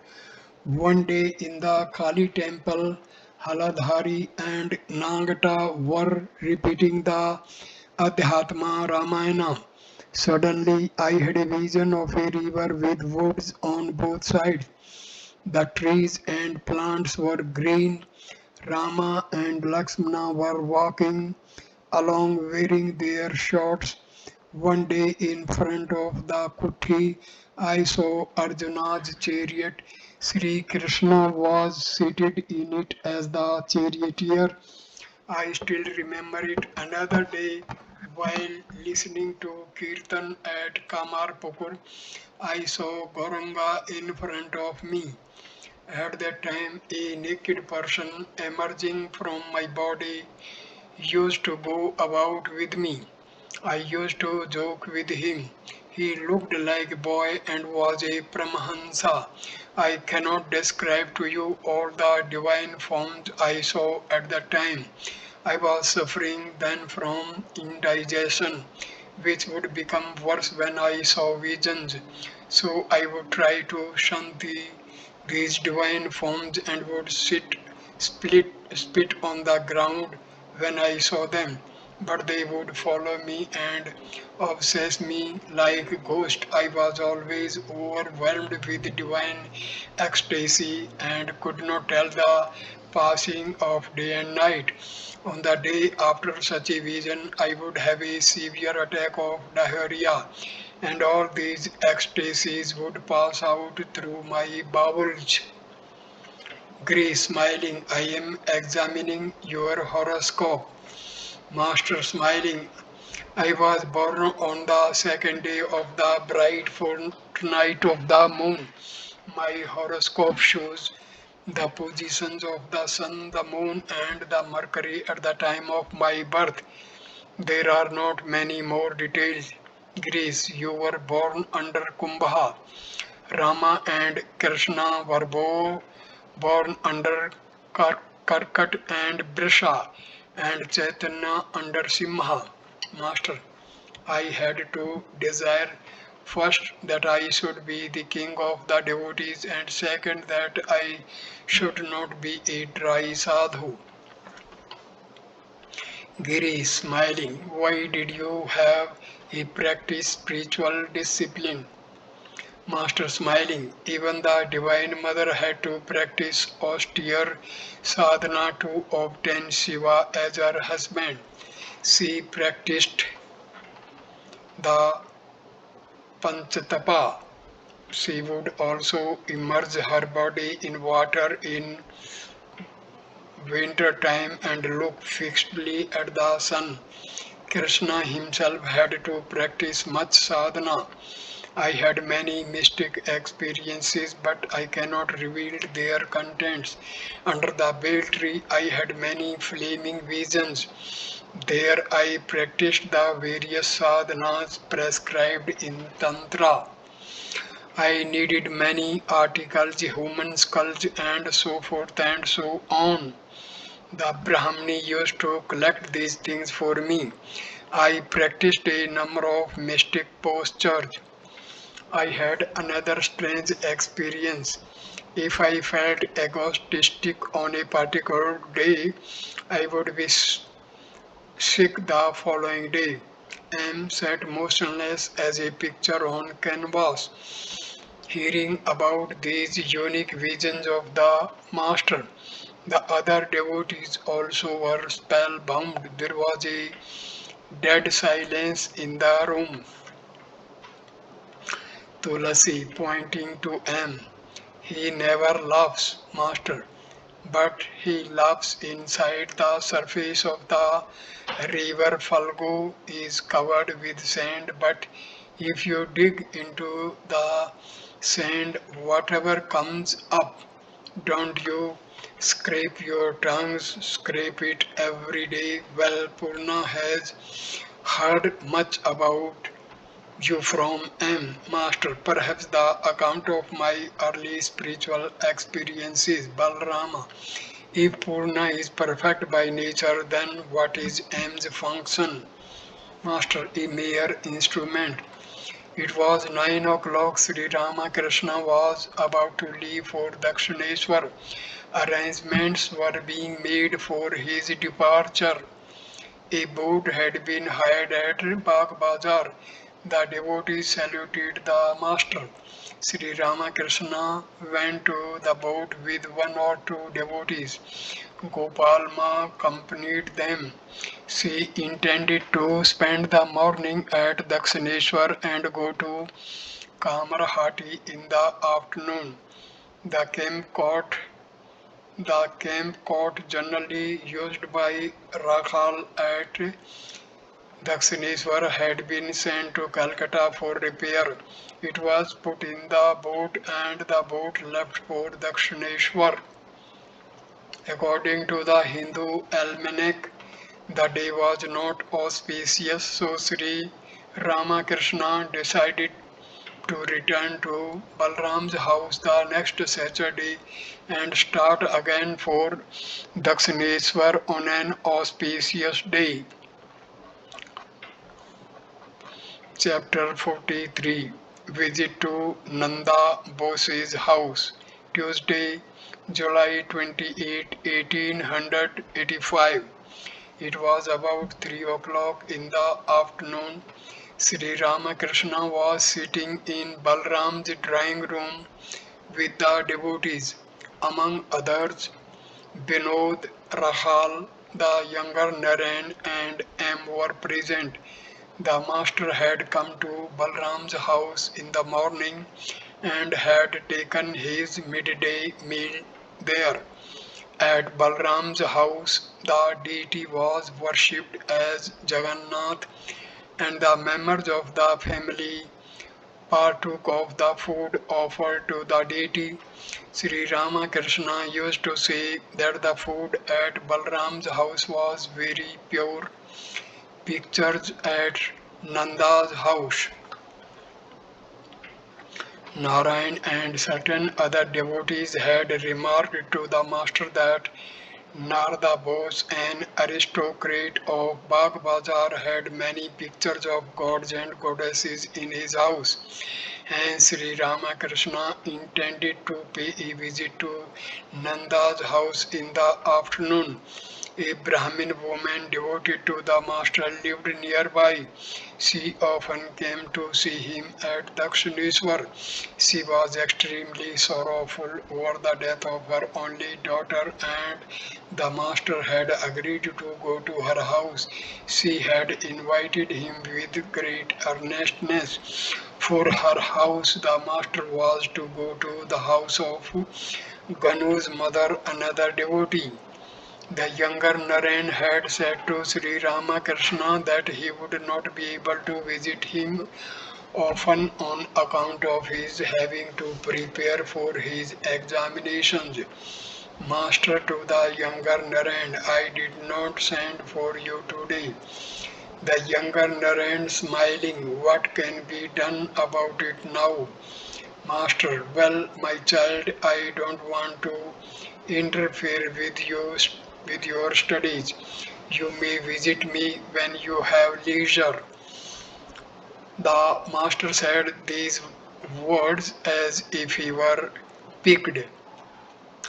one day in the Kali temple, Haladhari and Nagata were repeating the Adhyatma Ramayana. Suddenly, I had a vision of a river with woods on both sides. The trees and plants were green. Rama and Lakshmana were walking along wearing their shorts. One day in front of the Kuthi, I saw Arjuna's chariot. Sri Krishna was seated in it as the charioteer. I still remember it. Another day, while listening to Kirtan at Kamarpukur, I saw Gauranga in front of me. At that time, a naked person emerging from my body used to go about with me. I used to joke with him. He looked like a boy and was a Paramahamsa. I cannot describe to you all the divine forms I saw at that time. I was suffering then from indigestion, which would become worse when I saw visions. So I would try to shun these divine forms and would spit on the ground when I saw them, but they would follow me and obsess me like ghosts. I was always overwhelmed with divine ecstasy and could not tell the passing of day and night. On the day after such a vision, I would have a severe attack of diarrhea, and all these ecstasies would pass out through my bowels. Grace, smiling, I am examining your horoscope. Master, smiling, I was born on the second day of the bright fortnight of the moon. My horoscope shows the positions of the sun, the moon, and the Mercury at the time of my birth. There are not many more details. Grace, you were born under Kumbha. Rama and Krishna were both born under Karkat and Brisha, and Chaitanya under Simha. Master, I had to desire first that I should be the king of the devotees, and second that I should not be a dry sadhu. Giri, smiling, why did you have a practice spiritual discipline? Master, smiling, even the Divine Mother had to practice austere sadhana to obtain Shiva as her husband. She practiced the Panchatapa. She would also immerse her body in water in winter time and look fixedly at the sun. Krishna himself had to practice much sadhana. I had many mystic experiences, but I cannot reveal their contents. Under the bel tree, I had many flaming visions. There I practiced the various sadhanas prescribed in Tantra. I needed many articles, human skulls, and so forth and so on. The Brahmini used to collect these things for me. I practiced a number of mystic postures. I had another strange experience. If I felt egotistic on a particular day, I would be sick the following day. M sat motionless as a picture on canvas, hearing about these unique visions of the Master. The other devotees also were spellbound. There was a dead silence in the room. Tulasi, pointing to M. He never laughs, Master, but he laughs inside the surface of the river. Falgu is covered with sand, but if you dig into the sand, whatever comes up, don't you scrape your tongues, scrape it every day. Well, Purna has heard much about you from M. Master. Perhaps the account of my early spiritual experiences, Balarama. If Purna is perfect by nature, then what is M's function? Master, a mere instrument. It was 9 o'clock. Sri Ramakrishna was about to leave for Dakshineshwar. Arrangements were being made for his departure. A boat had been hired at Bagh Bazar. The devotees saluted the master. Sri Ramakrishna went to the boat with one or two devotees. Gopalma accompanied them. She intended to spend the morning at Dakshineshwar and go to Kamarhati in the afternoon. The camp cot the camp cot generally used by Rakhal at Dakshineshwar had been sent to Calcutta for repair. It was put in the boat and the boat left for Dakshineshwar. According to the Hindu almanac, the day was not auspicious, so Sri Ramakrishna decided to return to Balram's house the next Saturday and start again for Dakshineshwar on an auspicious day. Chapter 43. Visit to Nanda Bose's house. Tuesday, July 28, 1885. It was about 3 o'clock in the afternoon. Sri Ramakrishna was sitting in Balram's drawing room with the devotees. Among others, Binod, Rahal, the younger Naren and M were present. The master had come to Balram's house in the morning and had taken his midday meal there. At Balram's house, the deity was worshipped as Jagannath, and the members of the family partook of the food offered to the deity. Sri Ramakrishna used to say that the food at Balram's house was very pure. Pictures at Nanda's house. Narayan and certain other devotees had remarked to the master that Narada Bose, an aristocrat of Bagh Bazar, had many pictures of gods and goddesses in his house, and Sri Ramakrishna intended to pay a visit to Nanda's house in the afternoon. A Brahmin woman devoted to the master lived nearby. She often came to see him at Dakshineswar. She was extremely sorrowful over the death of her only daughter, and the master had agreed to go to her house. She had invited him with great earnestness. For her house, the master was to go to the house of Ganu's mother, another devotee. The younger Naren had said to Sri Ramakrishna that he would not be able to visit him often on account of his having to prepare for his examinations. Master to the younger Naren, I did not send for you today. The younger Naren smiling, what can be done about it now? Master, well, my child, I don't want to interfere with your studies. You may visit me when you have leisure. The master said these words as if he were piqued.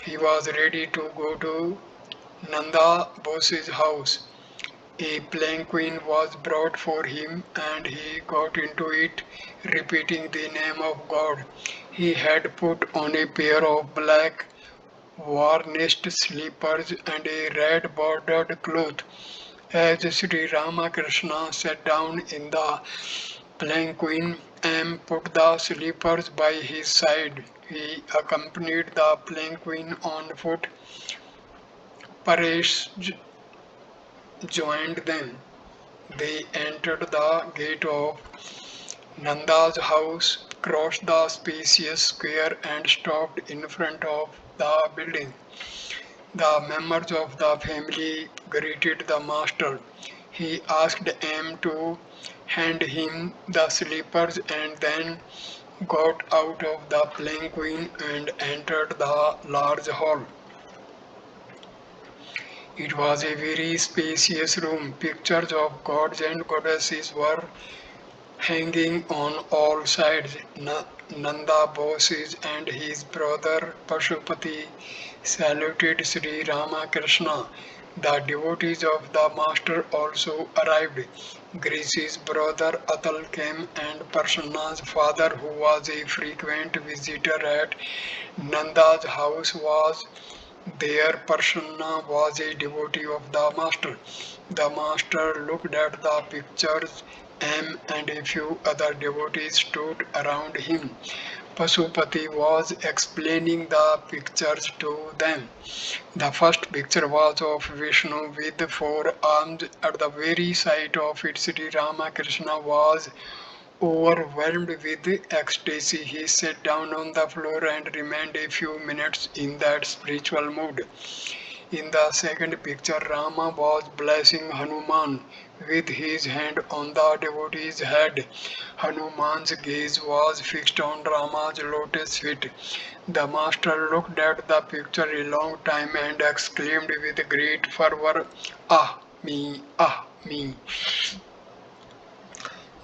He was ready to go to Nanda Bose's house. A palanquin was brought for him and he got into it, repeating the name of God. He had put on a pair of black varnished slippers and a red bordered cloth. As Sri Ramakrishna sat down in the palanquin and put the slippers by his side, he accompanied the palanquin on foot. Paresh joined them. They entered the gate of Nanda's house, crossed the spacious square and stopped in front of the building. The members of the family greeted the master. He asked M to hand him the slippers and then got out of the palanquin and entered the large hall. It was a very spacious room. Pictures of gods and goddesses were hanging on all sides. Nanda Bose and his brother Pashupati saluted Sri Ramakrishna. The devotees of the master also arrived. Grish's brother Atal came and Prasanna's father, who was a frequent visitor at Nanda's house, was there. Prasanna was a devotee of the master. The master looked at the pictures. M and a few other devotees stood around him. Pasupati was explaining the pictures to them. The first picture was of Vishnu with four arms. At the very sight of it, Sri Ramakrishna was overwhelmed with ecstasy. He sat down on the floor and remained a few minutes in that spiritual mood. In the second picture, Rama was blessing Hanuman with his hand on the devotee's head. Hanuman's gaze was fixed on Rama's lotus feet. The master looked at the picture a long time and exclaimed with great fervor, Ah me, ah me.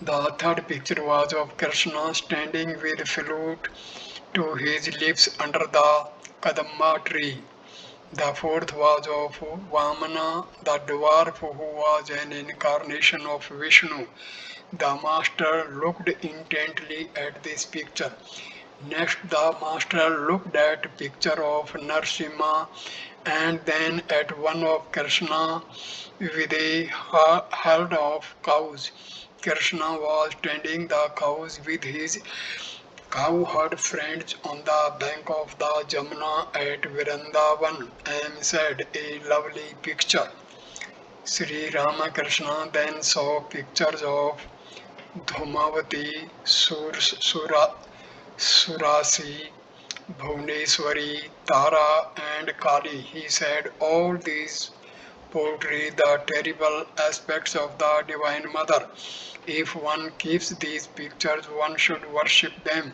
The third picture was of Krishna standing with flute to his lips under the Kadamba tree. The fourth was of Vamana, the dwarf who was an incarnation of Vishnu. The master looked intently at this picture. Next, the master looked at picture of Narsimha and then at one of Krishna with a herd of cows. Krishna was tending the cows with his cowherd friends on the bank of the Jamuna at Vrindavan. I said, a lovely picture. Sri Ramakrishna then saw pictures of Dhumavati, Surasi, Bhuvneshwari, Tara, and Kali. He said all these portray the terrible aspects of the Divine Mother. If one keeps these pictures, one should worship them.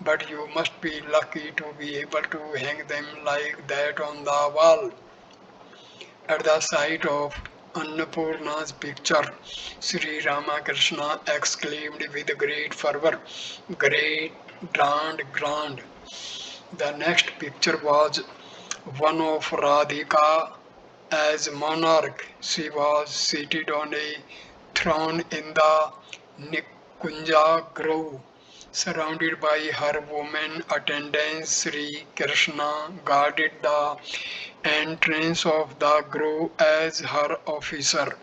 But you must be lucky to be able to hang them like that on the wall. At the sight of Annapurna's picture, Sri Ramakrishna exclaimed with great fervor, "Great, grand, grand." The next picture was one of Radhika as monarch. She was seated on a throne in the Nikunja grove. Surrounded by her women attendants, Sri Krishna guarded the entrance of the grove as her officer.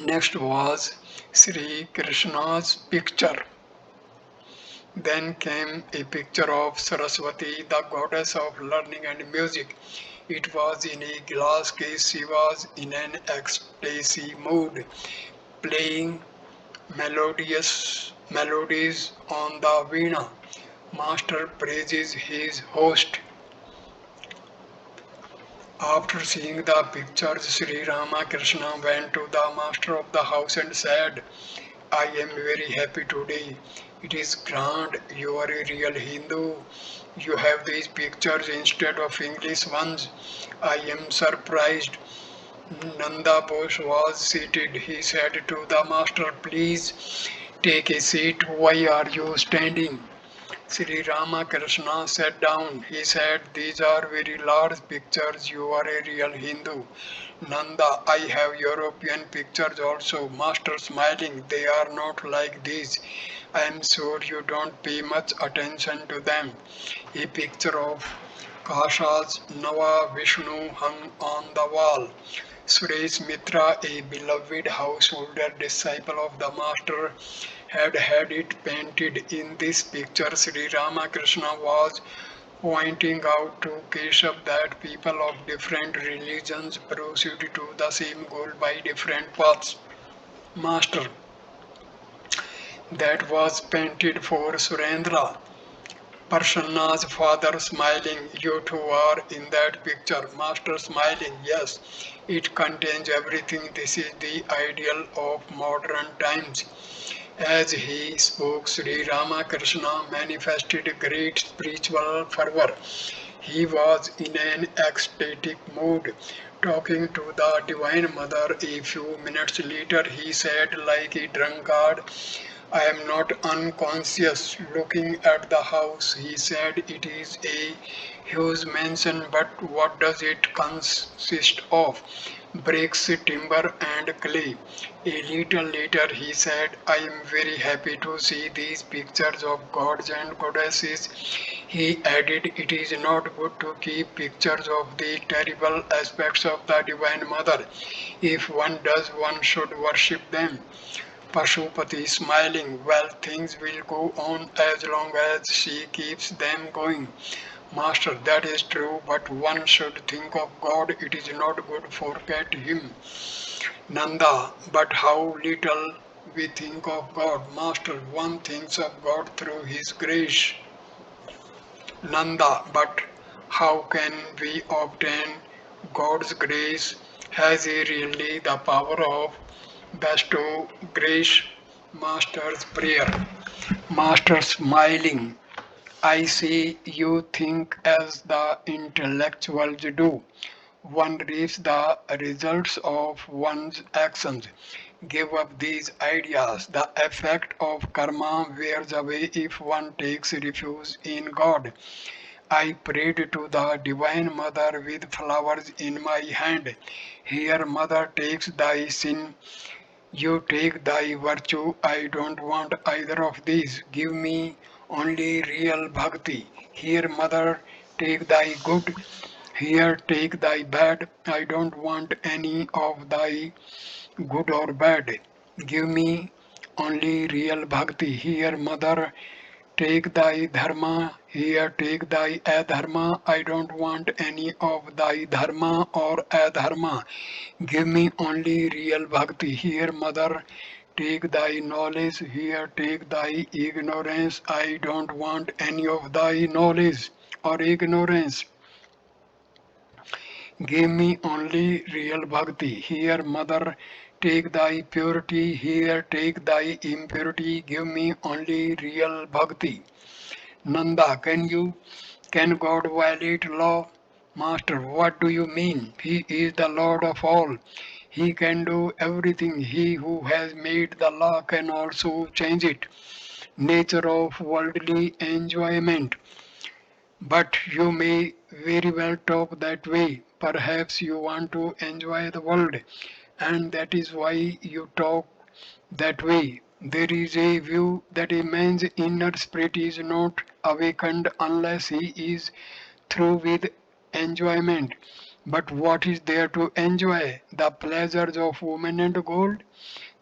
Next was Sri Krishna's picture. Then came a picture of Saraswati, the goddess of learning and music. It was in a glass case. She was in an ecstasy mood, playing melodious melodies on the veena. Master praises his host. After seeing the pictures, Sri Ramakrishna went to the master of the house and said, I am very happy today. It is grand. You are a real Hindu. You have these pictures instead of English ones. I am surprised. Nanda Bose was seated. He said to the master, please take a seat. Why are you standing? Sri Ramakrishna sat down. He said, these are very large pictures. You are a real Hindu. Nanda, I have European pictures also. Master smiling, they are not like these. I am sure you don't pay much attention to them. A picture of Kasha's Nava Vishnu hung on the wall. Suresh Mitra, a beloved householder disciple of the master, had had it painted. In this picture, Sri Ramakrishna was pointing out to Keshav that people of different religions proceed to the same goal by different paths. Master, that was painted for Surendra. Prasanna's father smiling, you two are in that picture. Master smiling, yes, it contains everything. This is the ideal of modern times. As he spoke, Sri Ramakrishna manifested great spiritual fervor. He was in an ecstatic mood, talking to the Divine Mother. A few minutes later, he said, like a drunkard, I am not unconscious. Looking at the house, he said, it is a huge mansion, but what does it consist of? Bricks, timber, and clay. A little later, he said, I am very happy to see these pictures of gods and goddesses. He added, it is not good to keep pictures of the terrible aspects of the Divine Mother. If one does, one should worship them. Pashupati smiling, well, things will go on as long as she keeps them going. Master, that is true, but one should think of God. It is not good to forget Him. Nanda, but how little we think of God. Master, one thinks of God through His grace. Nanda, but how can we obtain God's grace? Has He really the power of bestow grace? Master's prayer. Master smiling. I see you think as the intellectuals do. One reaps the results of one's actions. Give up these ideas. The effect of karma wears away if one takes refuge in God. I prayed to the Divine Mother with flowers in my hand. Here, Mother, takes thy sin, you take thy virtue. I don't want either of these. Give me only real bhakti. Here, Mother, take thy good. Here, take thy bad. I don't want any of thy good or bad. Give me only real bhakti. Here, Mother, take thy dharma. Here, take thy adharma. I don't want any of thy dharma or adharma. Give me only real bhakti. Here, Mother, take thy knowledge. Here, take thy ignorance. I don't want any of thy knowledge or ignorance. Give me only real bhakti. Here, Mother, take thy purity. Here, take thy impurity. Give me only real bhakti. Nanda, can God violate law? Master, what do you mean? He is the Lord of all. He can do everything. He who has made the law can also change it. Nature of worldly enjoyment. But you may very well talk that way. Perhaps you want to enjoy the world, and that is why you talk that way. There is a view that a man's inner spirit is not awakened unless he is through with enjoyment. But what is there to enjoy? The pleasures of woman and gold?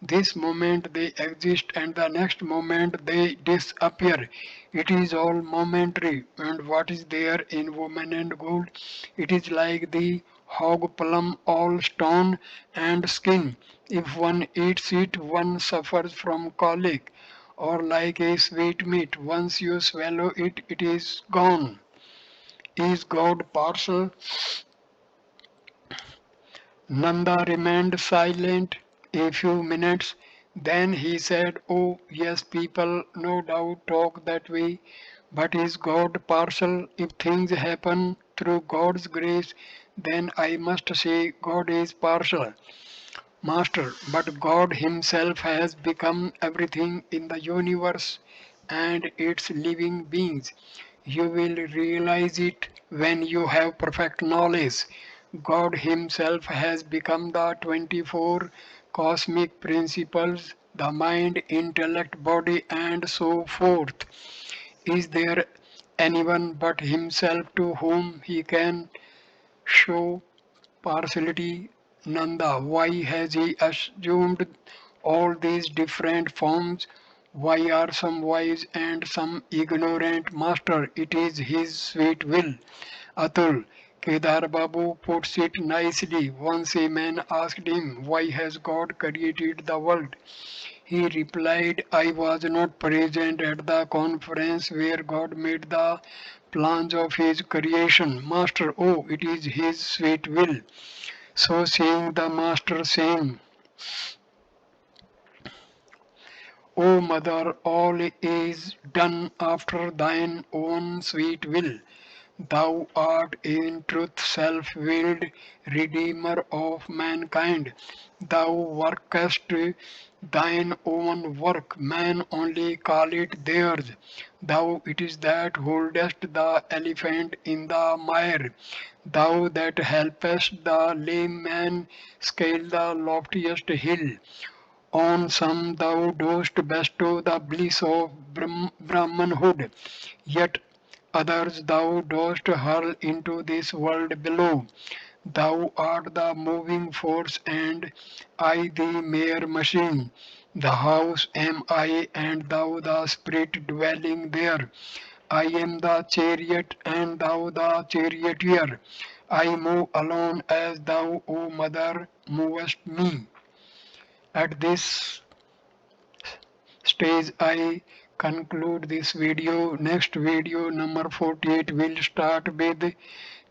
This moment they exist and the next moment they disappear. It is all momentary. And what is there in woman and gold? It is like the hog plum, all stone and skin. If one eats it, one suffers from colic. Or like a sweet meat, once you swallow it, it is gone. Is God partial? Nanda remained silent a few minutes. Then he said, "Oh, yes, people no doubt talk that way. But is God partial? If things happen through God's grace, then I must say God is partial. Master, but God Himself has become everything in the universe and its living beings. You will realize it when you have perfect knowledge. God Himself has become the 24 cosmic principles, the mind, intellect, body, and so forth. Is there anyone but Himself to whom He can show partiality? Nanda, why has he assumed all these different forms? Why are some wise and some ignorant? Master, it is his sweet will. Atul, Kedar Babu puts it nicely. Once a man asked him, why has God created the world? He replied, I was not present at the conference where God made the plans of his creation. Master, oh, it is his sweet will. So saying, the master saying, O mother, all is done after thine own sweet will. Thou art in truth self-willed Redeemer of mankind. Thou workest thine own work, man only call it theirs. Thou it is that holdest the elephant in the mire. Thou that helpest the lame man scale the loftiest hill. On some thou dost bestow the bliss of Brahmanhood, yet others thou dost hurl into this world below. Thou art the moving force and I the mere machine. The house am I and thou the spirit dwelling there. I am the chariot and thou the charioteer. I move alone as thou, O mother, movest me. At this stage I conclude this video. Next video number 48 will start with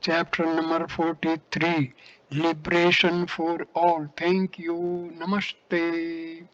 chapter number 43, Liberation for All. Thank you. Namaste.